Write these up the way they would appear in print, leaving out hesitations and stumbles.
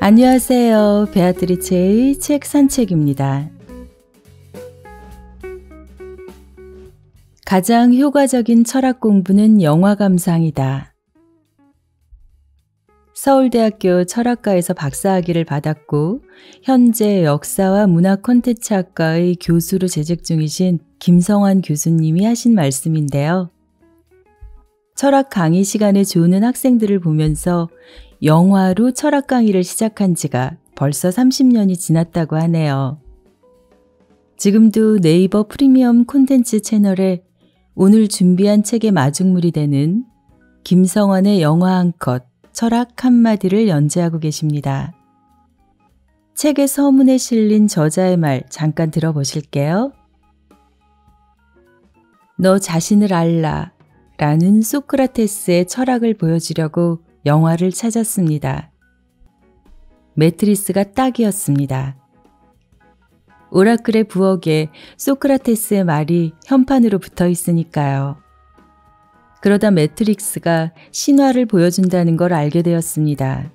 안녕하세요. 베아트리체의 책 산책입니다. 가장 효과적인 철학 공부는 영화 감상이다. 서울대학교 철학과에서 박사학위를 받았고 현재 역사와 문화 콘텐츠학과의 교수로 재직 중이신 김성환 교수님이 하신 말씀인데요. 철학 강의 시간에 조는 학생들을 보면서 영화로 철학 강의를 시작한 지가 벌써 30년이 지났다고 하네요. 지금도 네이버 프리미엄 콘텐츠 채널에 오늘 준비한 책의 마중물이 되는 김성환의 영화 한 컷, 철학 한마디를 연재하고 계십니다. 책의 서문에 실린 저자의 말 잠깐 들어보실게요. 너 자신을 알라 라는 소크라테스의 철학을 보여주려고 영화를 찾았습니다. 매트리스가 딱이었습니다. 오라클의 부엌에 소크라테스의 말이 현판으로 붙어 있으니까요. 그러다 매트릭스가 신화를 보여준다는 걸 알게 되었습니다.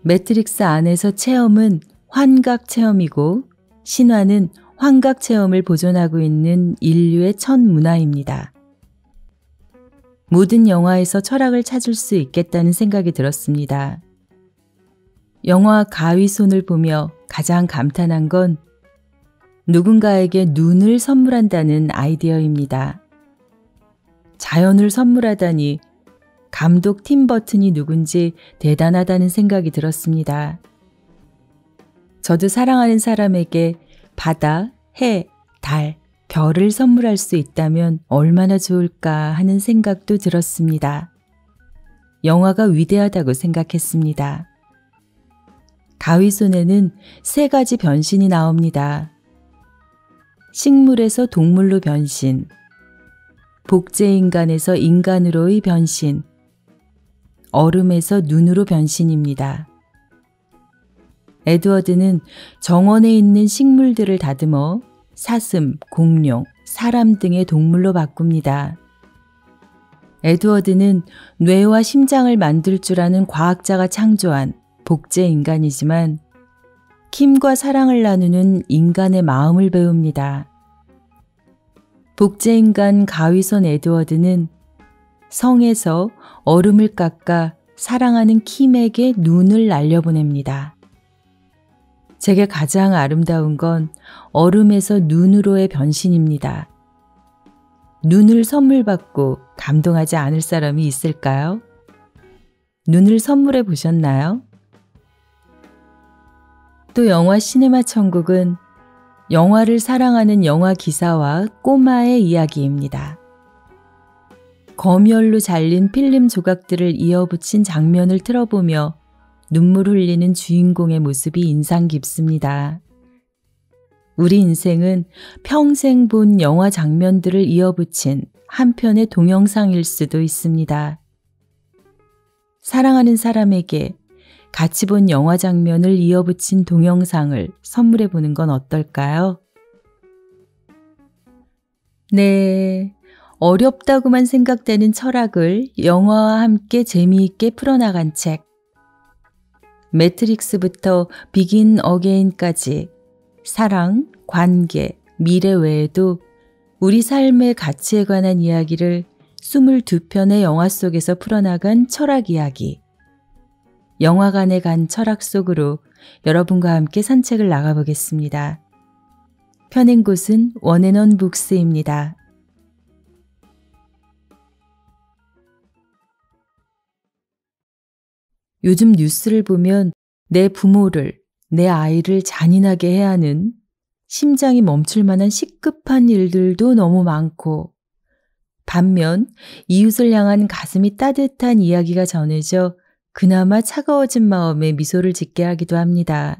매트릭스 안에서 체험은 환각 체험이고 신화는 환각 체험을 보존하고 있는 인류의 첫 문화입니다. 모든 영화에서 철학을 찾을 수 있겠다는 생각이 들었습니다. 영화 가위손을 보며 가장 감탄한 건 누군가에게 눈을 선물한다는 아이디어입니다. 자연을 선물하다니 감독 팀 버튼이 누군지 대단하다는 생각이 들었습니다. 저도 사랑하는 사람에게 바다, 해, 달, 별을 선물할 수 있다면 얼마나 좋을까 하는 생각도 들었습니다. 영화가 위대하다고 생각했습니다. 가위손에는 3가지 변신이 나옵니다. 식물에서 동물로 변신, 복제인간에서 인간으로의 변신, 얼음에서 눈으로 변신입니다. 에드워드는 정원에 있는 식물들을 다듬어 사슴, 공룡, 사람 등의 동물로 바꿉니다. 에드워드는 뇌와 심장을 만들 줄 아는 과학자가 창조한 복제 인간이지만 킴과 사랑을 나누는 인간의 마음을 배웁니다. 복제 인간 가위손 에드워드는 성에서 얼음을 깎아 사랑하는 킴에게 눈을 날려보냅니다. 제게 가장 아름다운 건 얼음에서 눈으로의 변신입니다. 눈을 선물 받고 감동하지 않을 사람이 있을까요? 눈을 선물해 보셨나요? 또 영화 시네마 천국은 영화를 사랑하는 영화 기사와 꼬마의 이야기입니다. 검열로 잘린 필름 조각들을 이어붙인 장면을 틀어보며 눈물 흘리는 주인공의 모습이 인상 깊습니다. 우리 인생은 평생 본 영화 장면들을 이어붙인 한 편의 동영상일 수도 있습니다. 사랑하는 사람에게 같이 본 영화 장면을 이어붙인 동영상을 선물해 보는 건 어떨까요? 네, 어렵다고만 생각되는 철학을 영화와 함께 재미있게 풀어나간 책. 매트릭스부터 비긴 어게인까지 사랑, 관계, 미래 외에도 우리 삶의 가치에 관한 이야기를 22편의 영화 속에서 풀어나간 철학 이야기. 영화관에 간 철학 속으로 여러분과 함께 산책을 나가보겠습니다. 펴낸 곳은 원앤원 북스입니다. 요즘 뉴스를 보면 내 부모를, 내 아이를 잔인하게 해야 하는 심장이 멈출 만한 시급한 일들도 너무 많고 반면 이웃을 향한 가슴이 따뜻한 이야기가 전해져 그나마 차가워진 마음에 미소를 짓게 하기도 합니다.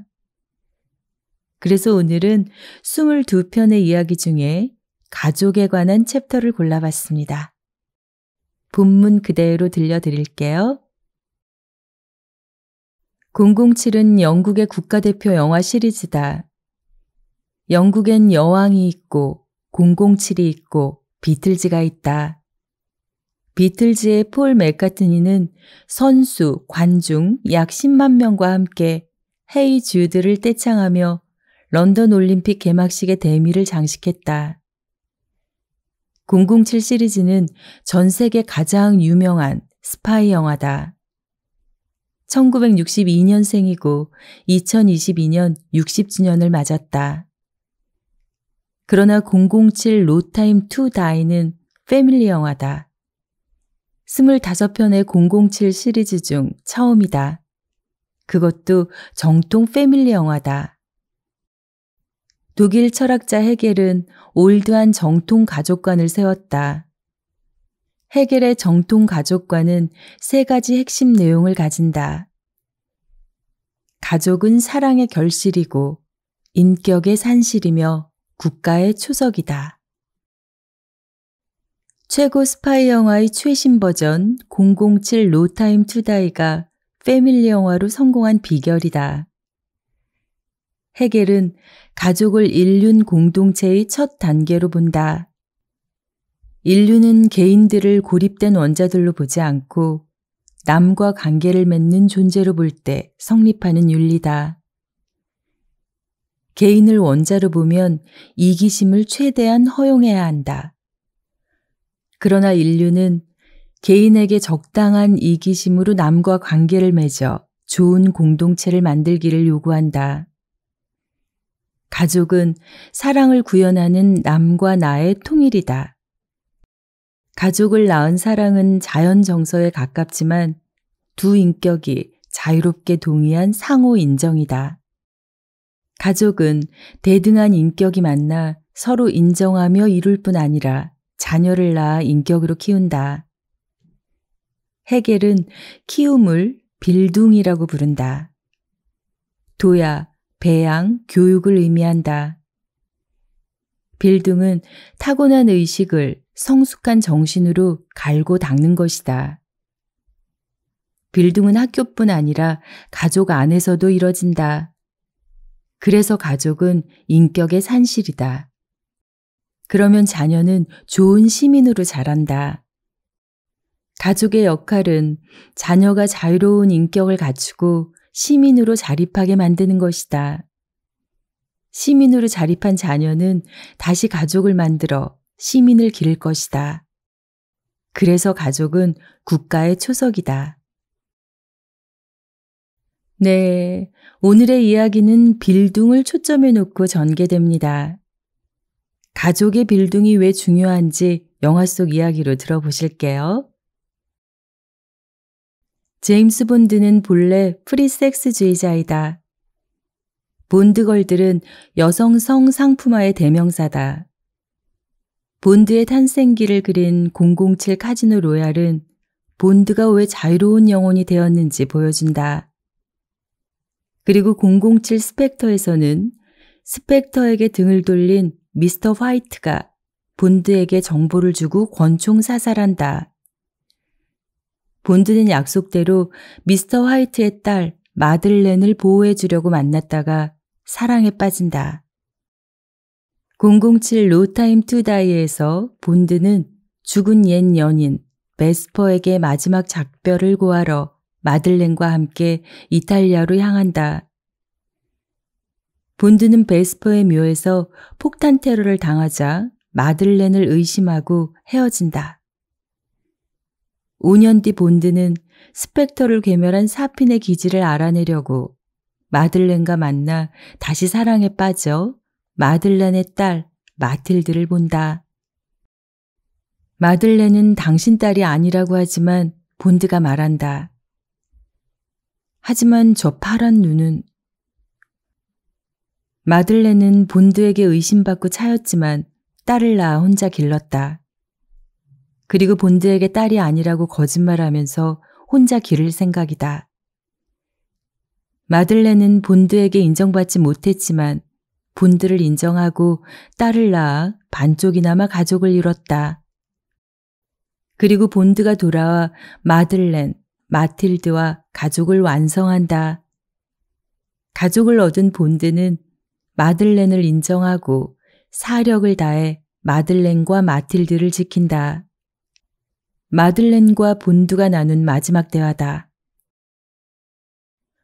그래서 오늘은 22편의 이야기 중에 가족에 관한 챕터를 골라봤습니다. 본문 그대로 들려드릴게요. 007은 영국의 국가대표 영화 시리즈다. 영국엔 여왕이 있고 007이 있고 비틀즈가 있다. 비틀즈의 폴 맥카트니는 선수, 관중 약 10만 명과 함께 헤이 주드를 떼창하며 런던 올림픽 개막식의 대미를 장식했다. 007 시리즈는 전 세계 가장 유명한 스파이 영화다. 1962년생이고 2022년 60주년을 맞았다. 그러나 007 노타임 투 다이는 패밀리 영화다. 25편의 007 시리즈 중 처음이다. 그것도 정통 패밀리 영화다. 독일 철학자 헤겔은 올드한 정통 가족관을 세웠다. 헤겔의 정통 가족관은 세 가지 핵심 내용을 가진다. 가족은 사랑의 결실이고 인격의 산실이며 국가의 초석이다. 최고 스파이 영화의 최신 버전 007 노타임 투 다이가 패밀리 영화로 성공한 비결이다. 헤겔은 가족을 인륜 공동체의 첫 단계로 본다. 인류는 개인들을 고립된 원자들로 보지 않고 남과 관계를 맺는 존재로 볼 때 성립하는 윤리다. 개인을 원자로 보면 이기심을 최대한 허용해야 한다. 그러나 인류는 개인에게 적당한 이기심으로 남과 관계를 맺어 좋은 공동체를 만들기를 요구한다. 가족은 사랑을 구현하는 남과 나의 통일이다. 가족을 낳은 사랑은 자연 정서에 가깝지만 두 인격이 자유롭게 동의한 상호 인정이다. 가족은 대등한 인격이 만나 서로 인정하며 이룰 뿐 아니라 자녀를 낳아 인격으로 키운다. 헤겔은 키움을 빌둥이라고 부른다. 도야, 배양, 교육을 의미한다. 빌둥은 타고난 의식을 성숙한 정신으로 갈고 닦는 것이다. 빌둥은 학교뿐 아니라 가족 안에서도 이뤄진다. 그래서 가족은 인격의 산실이다. 그러면 자녀는 좋은 시민으로 자란다. 가족의 역할은 자녀가 자유로운 인격을 갖추고 시민으로 자립하게 만드는 것이다. 시민으로 자립한 자녀는 다시 가족을 만들어 시민을 기를 것이다. 그래서 가족은 국가의 초석이다. 네, 오늘의 이야기는 빌둥을 초점에 놓고 전개됩니다. 가족의 빌둥이 왜 중요한지 영화 속 이야기로 들어보실게요. 제임스 본드는 본래 프리섹스주의자이다. 본드걸들은 여성 성상품화의 대명사다. 본드의 탄생기를 그린 007 카지노 로얄은 본드가 왜 자유로운 영혼이 되었는지 보여준다. 그리고 007 스펙터에서는 스펙터에게 등을 돌린 미스터 화이트가 본드에게 정보를 주고 권총 사살한다. 본드는 약속대로 미스터 화이트의 딸 마들렌을 보호해 주려고 만났다가 사랑에 빠진다. 007 노타임 투 다이에서 본드는 죽은 옛 연인 베스퍼에게 마지막 작별을 고하러 마들렌과 함께 이탈리아로 향한다. 본드는 베스퍼의 묘에서 폭탄 테러를 당하자 마들렌을 의심하고 헤어진다. 5년 뒤 본드는 스펙터를 괴멸한 사핀의 기지를 알아내려고 마들렌과 만나 다시 사랑에 빠져 마들렌의 딸 마틸드를 본다. 마들렌은 당신 딸이 아니라고 하지만 본드가 말한다. 하지만 저 파란 눈은... 마들렌은 본드에게 의심받고 차였지만 딸을 낳아 혼자 길렀다. 그리고 본드에게 딸이 아니라고 거짓말하면서 혼자 기를 생각이다. 마들렌은 본드에게 인정받지 못했지만 본드를 인정하고 딸을 낳아 반쪽이나마 가족을 이뤘다. 그리고 본드가 돌아와 마들렌, 마틸드와 가족을 완성한다. 가족을 얻은 본드는 마들렌을 인정하고 사력을 다해 마들렌과 마틸드를 지킨다. 마들렌과 본드가 나눈 마지막 대화다.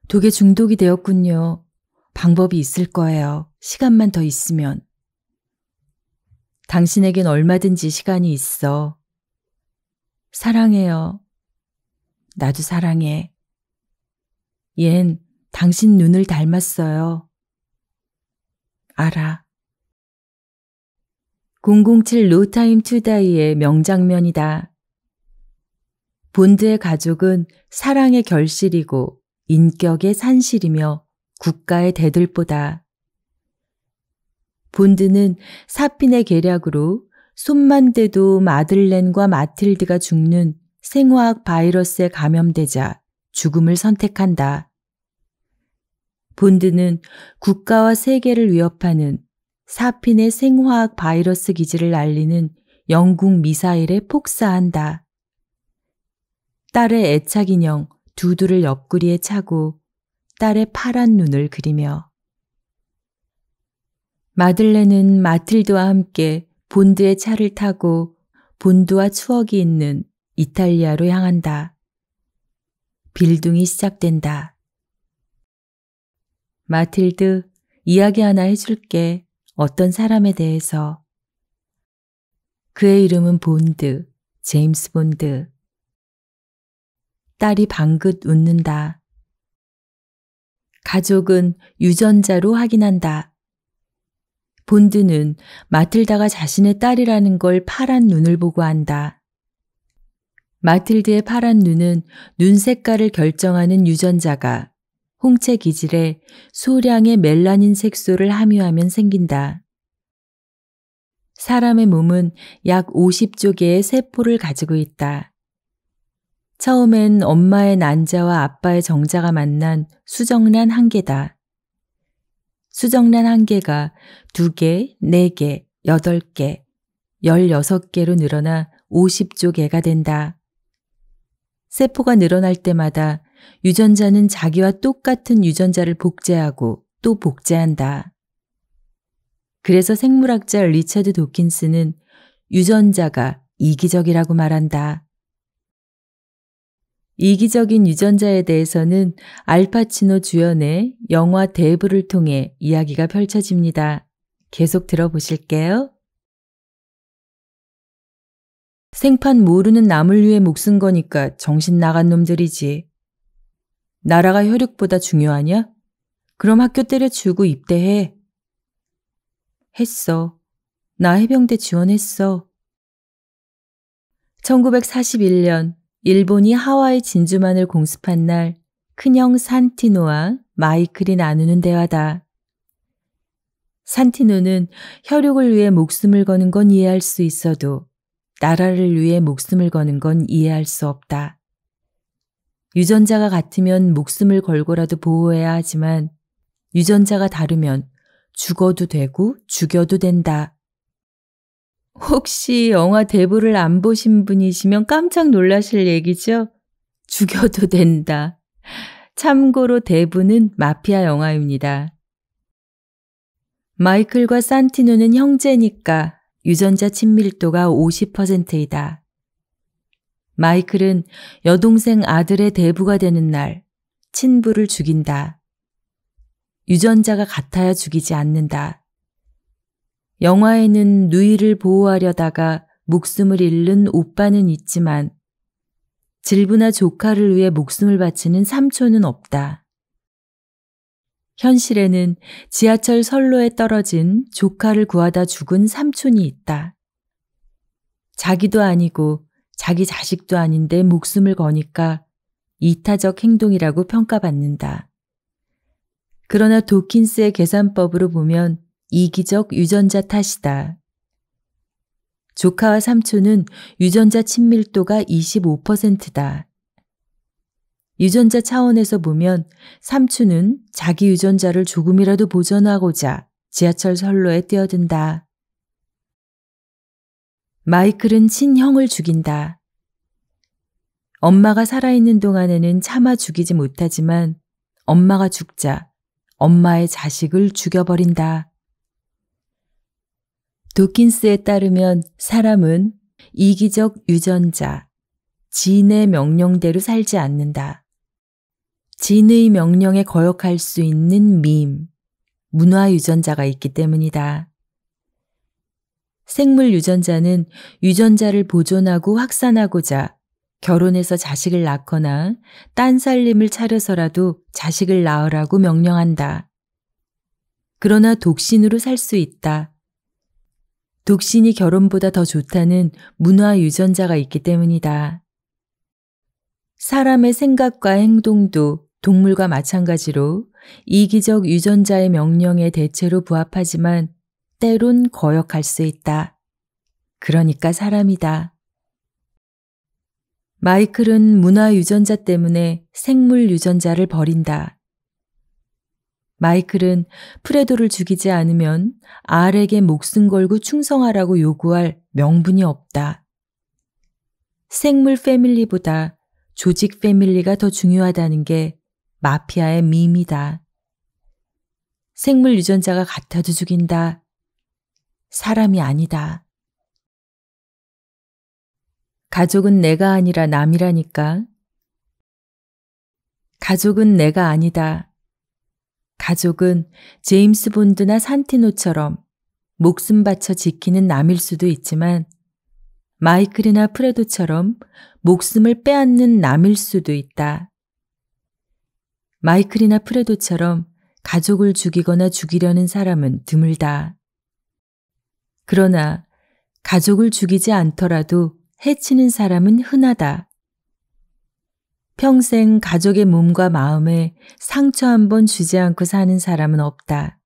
독에 중독이 되었군요. 방법이 있을 거예요. 시간만 더 있으면. 당신에겐 얼마든지 시간이 있어. 사랑해요. 나도 사랑해. 얜 당신 눈을 닮았어요. 알아. 007 No Time to Die의 명장면이다. 본드의 가족은 사랑의 결실이고 인격의 산실이며 국가의 대들보다. 본드는 사핀의 계략으로 손만 대도 마들렌과 마틸드가 죽는 생화학 바이러스에 감염되자 죽음을 선택한다. 본드는 국가와 세계를 위협하는 사핀의 생화학 바이러스 기지를 날리는 영국 미사일에 폭사한다. 딸의 애착 인형 두두를 옆구리에 차고 딸의 파란 눈을 그리며. 마들렌은 마틸드와 함께 본드의 차를 타고 본드와 추억이 있는 이탈리아로 향한다. 빌둥이 시작된다. 마틸드, 이야기 하나 해줄게. 어떤 사람에 대해서. 그의 이름은 본드, 제임스 본드. 딸이 방긋 웃는다. 가족은 유전자로 확인한다. 본드는 마틸다가 자신의 딸이라는 걸 파란 눈을 보고 안다. 마틸드의 파란 눈은 눈 색깔을 결정하는 유전자가 홍채 기질에 소량의 멜라닌 색소를 함유하면 생긴다. 사람의 몸은 약 50조 개의 세포를 가지고 있다. 처음엔 엄마의 난자와 아빠의 정자가 만난 수정란 한 개다. 수정란 한 개가 2개, 4개, 8개, 16개로 늘어나 50조 개가 된다. 세포가 늘어날 때마다 유전자는 자기와 똑같은 유전자를 복제하고 또 복제한다. 그래서 생물학자 리처드 도킨스는 유전자가 이기적이라고 말한다. 이기적인 유전자에 대해서는 알파치노 주연의 영화 대부를 통해 이야기가 펼쳐집니다. 계속 들어보실게요. 생판 모르는 남을 위해 목숨 거니까 정신 나간 놈들이지. 나라가 혈육보다 중요하냐? 그럼 학교 때려치우고 입대해. 했어. 나 해병대 지원했어. 1941년 일본이 하와이 진주만을 공습한 날 큰형 산티노와 마이클이 나누는 대화다. 산티노는 혈육을 위해 목숨을 거는 건 이해할 수 있어도 나라를 위해 목숨을 거는 건 이해할 수 없다. 유전자가 같으면 목숨을 걸고라도 보호해야 하지만 유전자가 다르면 죽어도 되고 죽여도 된다. 혹시 영화 대부를 안 보신 분이시면 깜짝 놀라실 얘기죠? 죽여도 된다. 참고로 대부는 마피아 영화입니다. 마이클과 산티노는 형제니까 유전자 친밀도가 50%이다. 마이클은 여동생 아들의 대부가 되는 날 친부를 죽인다. 유전자가 같아야 죽이지 않는다. 영화에는 누이를 보호하려다가 목숨을 잃는 오빠는 있지만 질부나 조카를 위해 목숨을 바치는 삼촌은 없다. 현실에는 지하철 선로에 떨어진 조카를 구하다 죽은 삼촌이 있다. 자기도 아니고 자기 자식도 아닌데 목숨을 거니까 이타적 행동이라고 평가받는다. 그러나 도킨스의 계산법으로 보면 이기적 유전자 탓이다. 조카와 삼촌은 유전자 친밀도가 25%다. 유전자 차원에서 보면 삼촌은 자기 유전자를 조금이라도 보존하고자 지하철 선로에 뛰어든다. 마이클은 친형을 죽인다. 엄마가 살아있는 동안에는 차마 죽이지 못하지만 엄마가 죽자 엄마의 자식을 죽여버린다. 도킨스에 따르면 사람은 이기적 유전자, 진의 명령대로 살지 않는다. 진의 명령에 거역할 수 있는 밈, 문화유전자가 있기 때문이다. 생물유전자는 유전자를 보존하고 확산하고자 결혼해서 자식을 낳거나 딴살림을 차려서라도 자식을 낳으라고 명령한다. 그러나 독신으로 살 수 있다. 독신이 결혼보다 더 좋다는 문화유전자가 있기 때문이다. 사람의 생각과 행동도 동물과 마찬가지로 이기적 유전자의 명령에 대체로 부합하지만 때론 거역할 수 있다. 그러니까 사람이다. 마이클은 문화유전자 때문에 생물유전자를 버린다. 마이클은 프레도를 죽이지 않으면 알에게 목숨 걸고 충성하라고 요구할 명분이 없다. 생물 패밀리보다 조직 패밀리가 더 중요하다는 게 마피아의 밈이다. 생물 유전자가 같아도 죽인다. 사람이 아니다. 가족은 내가 아니라 남이라니까. 가족은 내가 아니다. 가족은 제임스 본드나 산티노처럼 목숨 바쳐 지키는 남일 수도 있지만 마이클이나 프레도처럼 목숨을 빼앗는 남일 수도 있다. 마이클이나 프레도처럼 가족을 죽이거나 죽이려는 사람은 드물다. 그러나 가족을 죽이지 않더라도 해치는 사람은 흔하다. 평생 가족의 몸과 마음에 상처 한 번 주지 않고 사는 사람은 없다.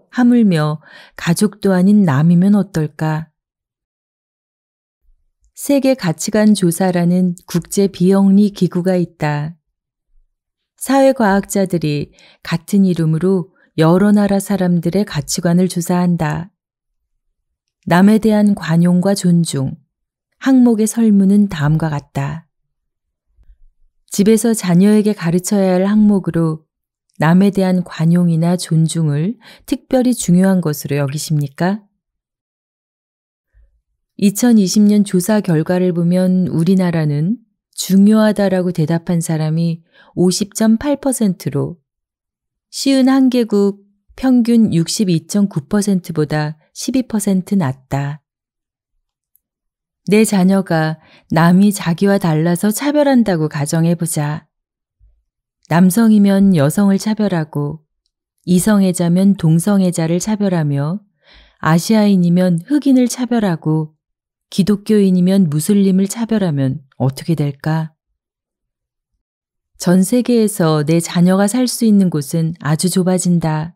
하물며 가족도 아닌 남이면 어떨까? 세계 가치관 조사라는 국제 비영리 기구가 있다. 사회과학자들이 같은 이름으로 여러 나라 사람들의 가치관을 조사한다. 남에 대한 관용과 존중, 항목의 설문은 다음과 같다. 집에서 자녀에게 가르쳐야 할 항목으로 남에 대한 관용이나 존중을 특별히 중요한 것으로 여기십니까? 2020년 조사 결과를 보면 우리나라는 중요하다라고 대답한 사람이 50.8%로 51개국 평균 62.9%보다 12% 낮다. 내 자녀가 남이 자기와 달라서 차별한다고 가정해보자. 남성이면 여성을 차별하고 이성애자면 동성애자를 차별하며 아시아인이면 흑인을 차별하고 기독교인이면 무슬림을 차별하면 어떻게 될까? 전 세계에서 내 자녀가 살 수 있는 곳은 아주 좁아진다.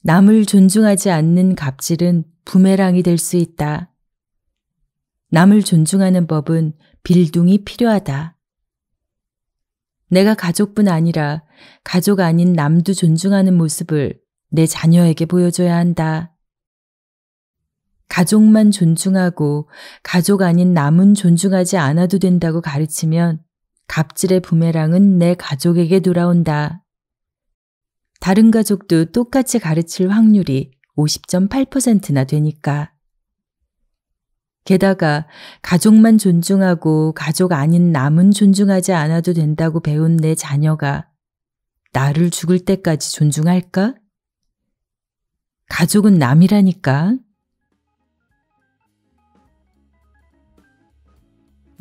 남을 존중하지 않는 갑질은 부메랑이 될 수 있다. 남을 존중하는 법은 빌둥이 필요하다. 내가 가족뿐 아니라 가족 아닌 남도 존중하는 모습을 내 자녀에게 보여줘야 한다. 가족만 존중하고 가족 아닌 남은 존중하지 않아도 된다고 가르치면 갑질의 부메랑은 내 가족에게 돌아온다. 다른 가족도 똑같이 가르칠 확률이 50.8%나 되니까. 게다가 가족만 존중하고 가족 아닌 남은 존중하지 않아도 된다고 배운 내 자녀가 나를 죽을 때까지 존중할까? 가족은 남이라니까.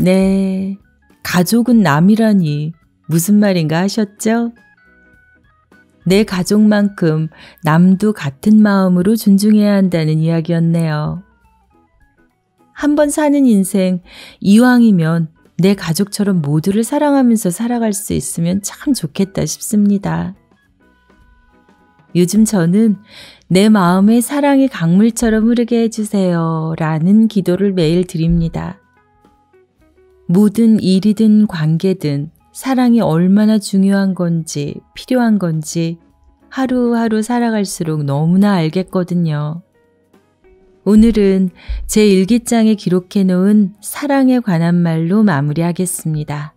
네, 가족은 남이라니 무슨 말인가 하셨죠? 내 가족만큼 남도 같은 마음으로 존중해야 한다는 이야기였네요. 한번 사는 인생, 이왕이면 내 가족처럼 모두를 사랑하면서 살아갈 수 있으면 참 좋겠다 싶습니다. 요즘 저는 내 마음에 사랑이 강물처럼 흐르게 해주세요 라는 기도를 매일 드립니다. 모든 일이든 관계든 사랑이 얼마나 중요한 건지 필요한 건지 하루하루 살아갈수록 너무나 알겠거든요. 오늘은 제 일기장에 기록해 놓은 사랑에 관한 말로 마무리하겠습니다.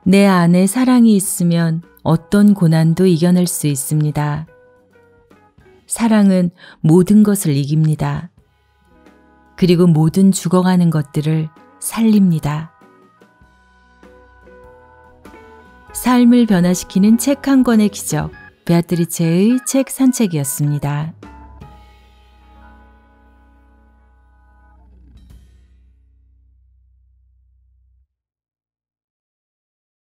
내 안에 사랑이 있으면 어떤 고난도 이겨낼 수 있습니다. 사랑은 모든 것을 이깁니다. 그리고 모든 죽어가는 것들을 살립니다. 삶을 변화시키는 책 한 권의 기적, 베아트리체의 책 산책이었습니다.